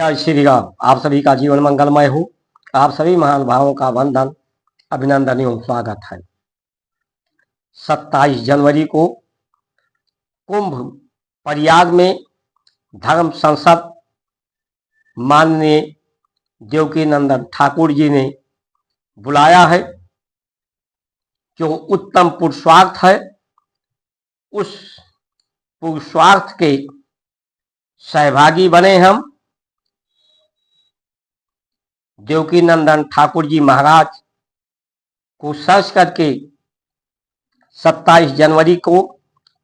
जय श्री राम। आप सभी का जीवन मंगलमय हो। आप सभी महानुभावों का वंदन, अभिनंदन एवं स्वागत है। 27 जनवरी को कुंभ प्रयाग में धर्म संसद माननीय देवकी नंदन ठाकुर जी ने बुलाया है। जो उत्तम पुरुषार्थ है, उस पुरुषार्थ के सहभागी बने हम। देवकी नंदन ठाकुर जी महाराज को सर्च करके 27 जनवरी को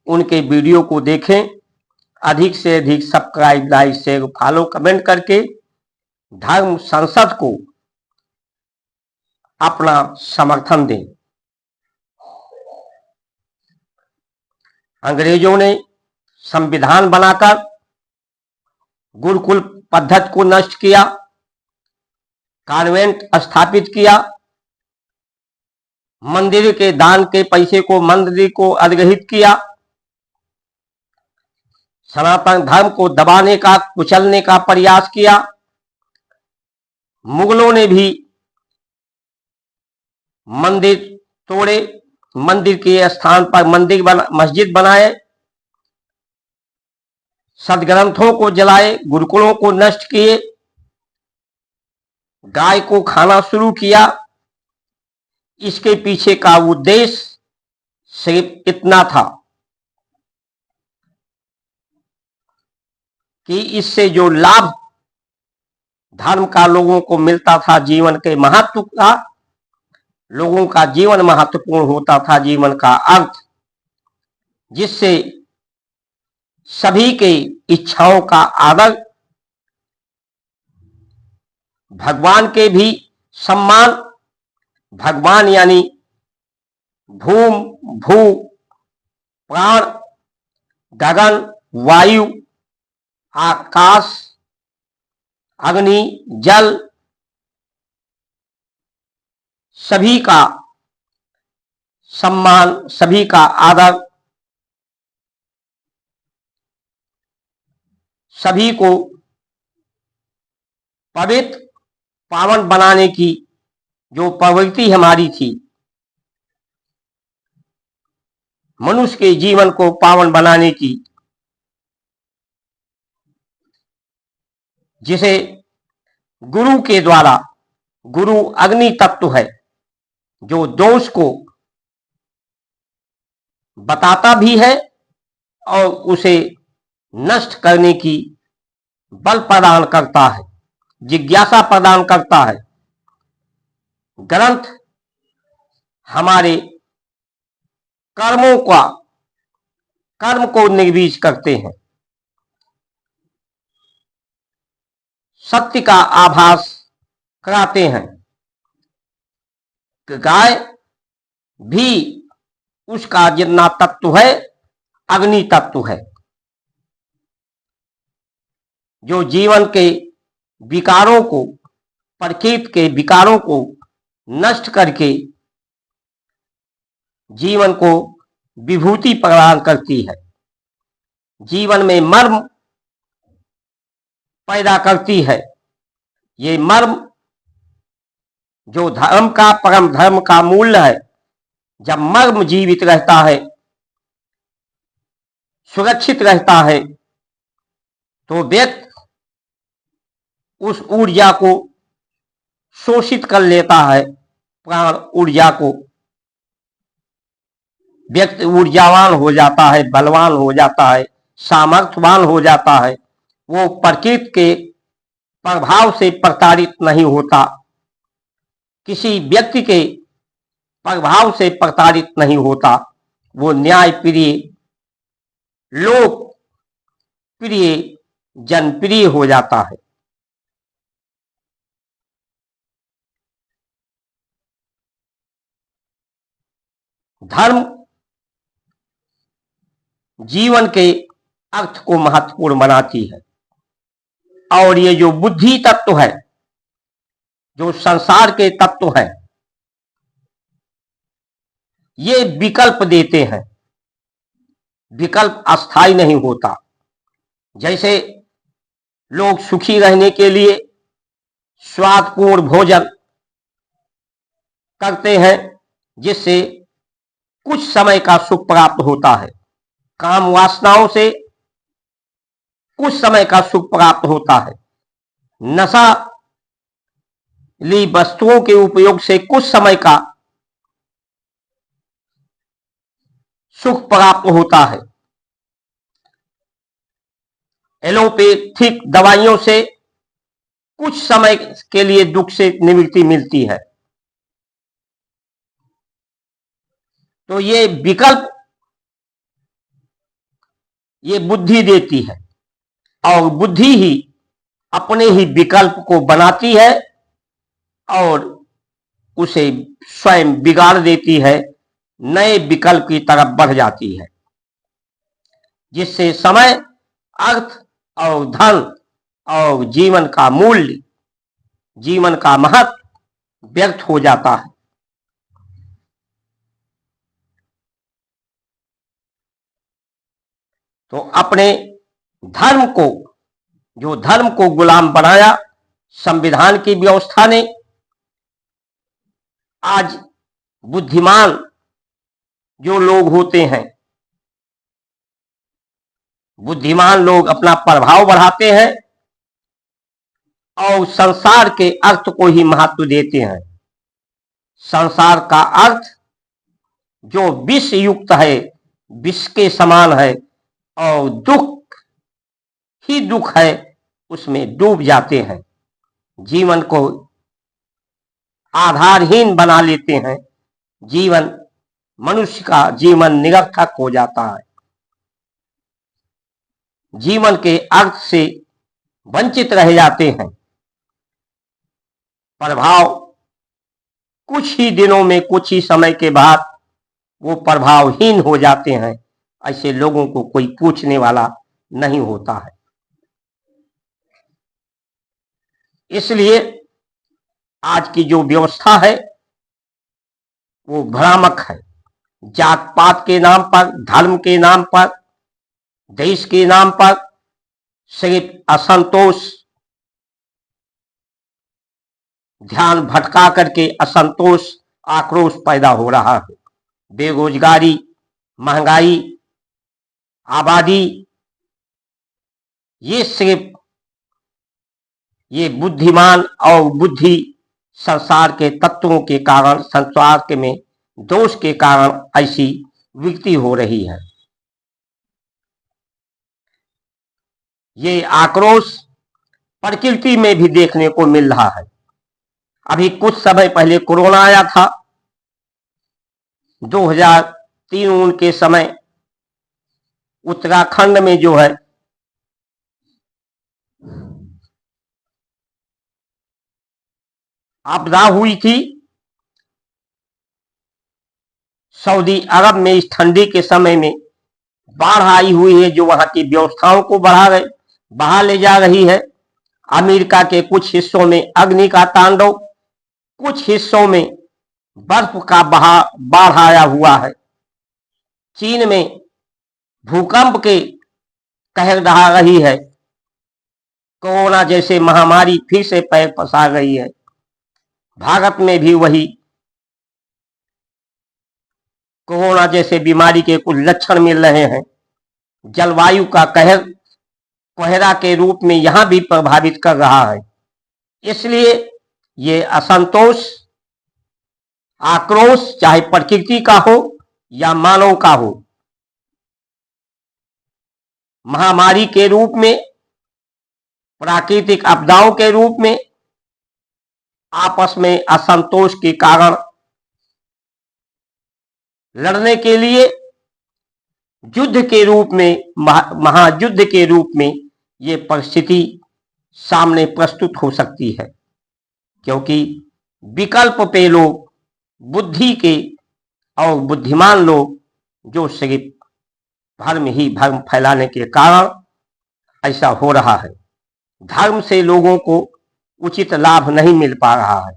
उनके वीडियो को देखें। अधिक से अधिक subscribe, like, share, follow, comment करके धर्म संसद को अपना समर्थन दें। अंग्रेजों ने संविधान बनाकर गुरुकुल पद्धति को नष्ट किया, कॉन्वेंट स्थापित किया, मंदिर के दान के पैसे को मंदिर को अधिग्रहित किया, सनातन धर्म को दबाने का, कुचलने का प्रयास किया। मुगलों ने भी मंदिर तोड़े, मंदिर के स्थान पर मस्जिद बनाए, सदग्रंथों को जलाए, गुरुकुलों को नष्ट किए, गाय को खाना शुरू किया। इसके पीछे का उद्देश्य सिर्फ इतना था कि इससे जो लाभ धर्म का लोगों को मिलता था, जीवन के महत्व का, लोगों का जीवन महत्वपूर्ण होता था, जीवन का अर्थ, जिससे सभी के इच्छाओं का आदर, भगवान के भी सम्मान, भगवान यानी भूम, भू, प्राण, गगन, वायु, आकाश, अग्नि, जल, सभी का सम्मान, सभी का आदर, सभी को पवित्र पावन बनाने की जो प्रवृत्ति हमारी थी, मनुष्य के जीवन को पावन बनाने की, जिसे गुरु के द्वारा, गुरु अग्नि तत्व है, जो दोष को बताता भी है और उसे नष्ट करने की बल प्रदान करता है, जिज्ञासा प्रदान करता है। ग्रंथ हमारे कर्म को निर्वीज करते हैं, सत्य का आभास कराते हैं। गाय भी उसका जितना तत्व है, अग्नि तत्व है, जो जीवन के विकारों को, प्रकृति के विकारों को नष्ट करके जीवन को विभूति प्रदान करती है, जीवन में मर्म पैदा करती है। ये मर्म जो धर्म का, परम धर्म का मूल्य है, जब मर्म जीवित रहता है, सुरक्षित रहता है, तो व्यक्ति उस ऊर्जा को शोषित कर लेता है, प्राण ऊर्जा को। व्यक्ति ऊर्जावान हो जाता है, बलवान हो जाता है, सामर्थ्यवान हो जाता है। वो प्रकृति के प्रभाव से प्रताड़ित नहीं होता, किसी व्यक्ति के प्रभाव से प्रताड़ित नहीं होता। वो न्याय प्रिय, लोक प्रिय, जनप्रिय हो जाता है। धर्म जीवन के अर्थ को महत्वपूर्ण बनाती है, और ये जो बुद्धि तत्व है, जो संसार के तत्व है, ये विकल्प देते हैं। विकल्प अस्थाई नहीं होता। जैसे लोग सुखी रहने के लिए स्वादपूर्ण भोजन करते हैं, जिससे कुछ समय का सुख प्राप्त होता है। काम वासनाओं से कुछ समय का सुख प्राप्त होता है। नशाली वस्तुओं के उपयोग से कुछ समय का सुख प्राप्त होता है। एलोपैथिक दवाइयों से कुछ समय के लिए दुख से निवृत्ति मिलती है। तो ये विकल्प ये बुद्धि देती है, और बुद्धि ही अपने ही विकल्प को बनाती है और उसे स्वयं बिगाड़ देती है, नए विकल्प की तरफ बढ़ जाती है, जिससे समय, अर्थ और धन और जीवन का मूल्य, जीवन का महत्व व्यर्थ हो जाता है। तो अपने धर्म को, जो धर्म को गुलाम बनाया संविधान की व्यवस्था ने, आज बुद्धिमान जो लोग होते हैं, बुद्धिमान लोग अपना प्रभाव बढ़ाते हैं और संसार के अर्थ को ही महत्व देते हैं। संसार का अर्थ जो विष युक्त है, विष के समान है, और दुख ही दुख है, उसमें डूब जाते हैं, जीवन को आधारहीन बना लेते हैं, जीवन, मनुष्य का जीवन निरर्थक हो जाता है, जीवन के अर्थ से वंचित रह जाते हैं। प्रभाव कुछ ही दिनों में, कुछ ही समय के बाद वो प्रभावहीन हो जाते हैं। ऐसे लोगों को कोई पूछने वाला नहीं होता है। इसलिए आज की जो व्यवस्था है वो भ्रामक है। जात पात के नाम पर, धर्म के नाम पर, देश के नाम पर सिर्फ असंतोष, ध्यान भटका करके असंतोष, आक्रोश पैदा हो रहा है। बेरोजगारी, महंगाई, आबादी, ये सिर्फ ये बुद्धिमान और बुद्धि संसार के तत्वों के कारण, संसार के में दोष के कारण ऐसी विकृति हो रही है। ये आक्रोश प्रकृति में भी देखने को मिल रहा है। अभी कुछ समय पहले कोरोना आया था, 2003 के समय उत्तराखंड में जो है आपदा हुई थी। सऊदी अरब में इस ठंडी के समय में बाढ़ आई हुई है, जो वहां की व्यवस्थाओं को बढ़ा ले जा रही है। अमेरिका के कुछ हिस्सों में अग्नि का तांडव, कुछ हिस्सों में बर्फ का बाढ़ आया हुआ है। चीन में भूकंप के कहर ढहा रही है। कोरोना जैसे महामारी फिर से पैर पसार रही है। भारत में भी वही कोरोना जैसे बीमारी के कुछ लक्षण मिल रहे हैं। जलवायु का कहर कोहरा के रूप में यहां भी प्रभावित कर रहा है। इसलिए ये असंतोष, आक्रोश, चाहे प्रकृति का हो या मानव का हो, महामारी के रूप में, प्राकृतिक आपदाओं के रूप में, आपस में असंतोष के कारण लड़ने के लिए युद्ध के रूप में, महायुद्ध के रूप में ये परिस्थिति सामने प्रस्तुत हो सकती है। क्योंकि विकल्प पे लोग, बुद्धि के और बुद्धिमान लोग, जो सिर्फ धर्म ही धर्म फैलाने के कारण ऐसा हो रहा है। धर्म से लोगों को उचित लाभ नहीं मिल पा रहा है।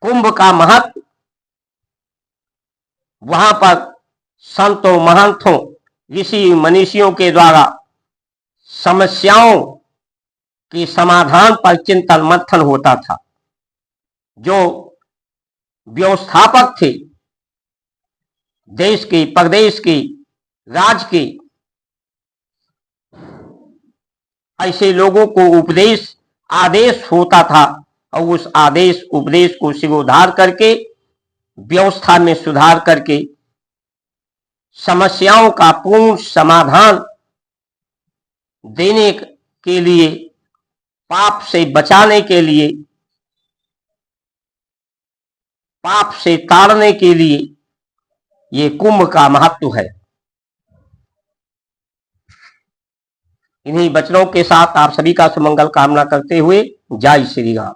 कुंभ का महत्व वहां पर संतों, महंतों, ऋषि मनीषियों के द्वारा समस्याओं के समाधान पर चिंतन मंथन होता था। जो व्यवस्थापक थे देश के, प्रदेश के, राज्य के, ऐसे लोगों को उपदेश आदेश होता था और उस आदेश उपदेश को सिरोधार करके व्यवस्था में सुधार करके समस्याओं का पूर्ण समाधान देने के लिए, पाप से बचाने के लिए, पाप से ताड़ने के लिए ये कुंभ का महत्व है। इन्हीं वचनों के साथ आप सभी का सुमंगल कामना करते हुए जय श्री राम।